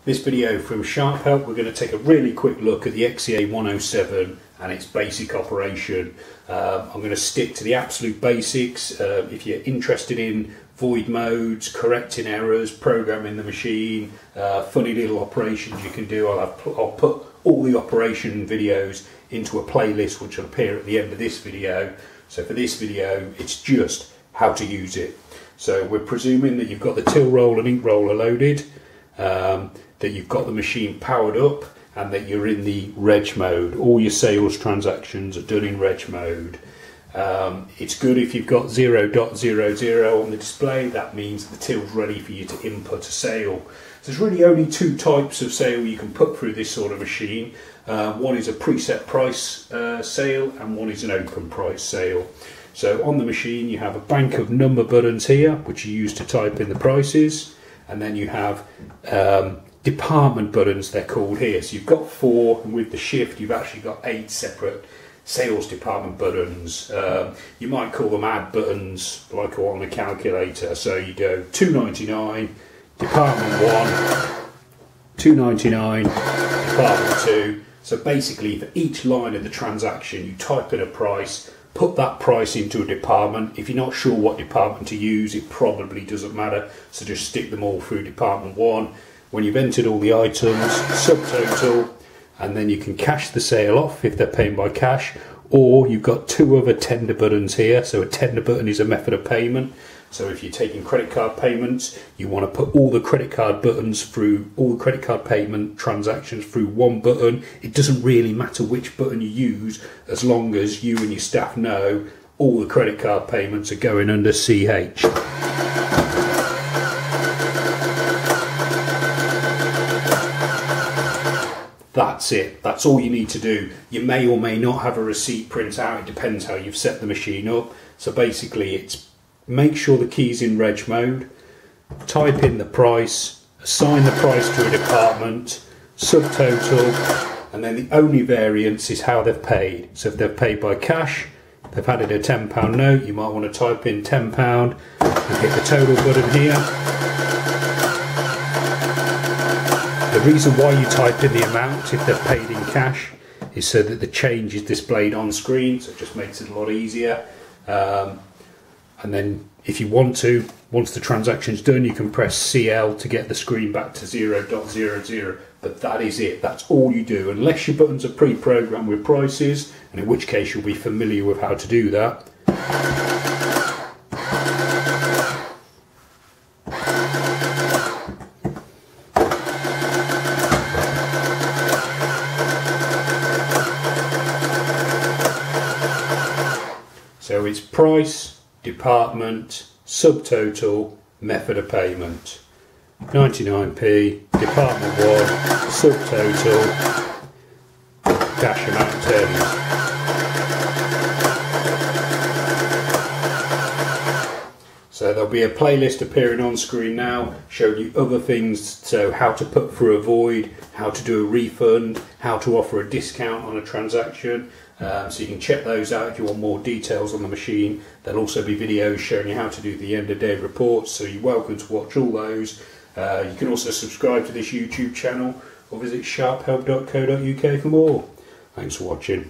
This video from Sharp Help, we're going to take a really quick look at the XEA107 and its basic operation. I'm going to stick to the absolute basics. If you're interested in void modes, correcting errors, programming the machine, funny little operations you can do, I'll put all the operation videos into a playlist which will appear at the end of this video. So for this video, it's just how to use it. So we're presuming that you've got the till roll and ink roller loaded, that you've got the machine powered up, and that you're in the reg mode. All your sales transactions are done in reg mode. It's good if you've got 0.00 on the display. That means the till's ready for you to input a sale. So there's really only two types of sale you can put through this sort of machine. One is a preset price sale, and one is an open price sale. So on the machine you have a bank of number buttons here which you use to type in the prices, and then you have department buttons, they're called here. So you've got 4, and with the shift you've actually got 8 separate sales department buttons. You might call them add buttons, like on a calculator. So you go 299 department 1, 299 department 2. So basically for each line of the transaction you type in a price, put that price into a department. If you're not sure what department to use, it probably doesn't matter, so just stick them all through department 1. When you've entered all the items, subtotal, and then you can cash the sale off if they're paying by cash, or you've got 2 other tender buttons here. So a tender button is a method of payment. So if you're taking credit card payments, you want to put all the credit card buttons through, all the credit card payment transactions through one button. It doesn't really matter which button you use, as long as you and your staff know all the credit card payments are going under CH. That's it. That's all you need to do. You may or may not have a receipt print out. It depends how you've set the machine up. So basically it's make sure the key's in reg mode, type in the price, assign the price to a department, subtotal, and then the only variance is how they've paid. So if they've paid by cash, they've added a £10 note, you might want to type in £10 and hit the total button here. The reason why you type in the amount if they've paid in cash is so that the change is displayed on screen, so it just makes it a lot easier. And then if you want to, once the transaction's done, you can press CL to get the screen back to 0.00. But that is it. That's all you do, unless your buttons are pre-programmed with prices, and in which case you'll be familiar with how to do that. So it's price, department, subtotal, method of payment. 99p, department 1, subtotal, dash amount terms. So there'll be a playlist appearing on screen now showing you other things, so how to put through a void, how to do a refund, how to offer a discount on a transaction. So you can check those out if you want more details on the machine. There'll also be videos showing you how to do the end of day reports, so you're welcome to watch all those. You can also subscribe to this YouTube channel or visit sharphelp.co.uk for more. Thanks for watching.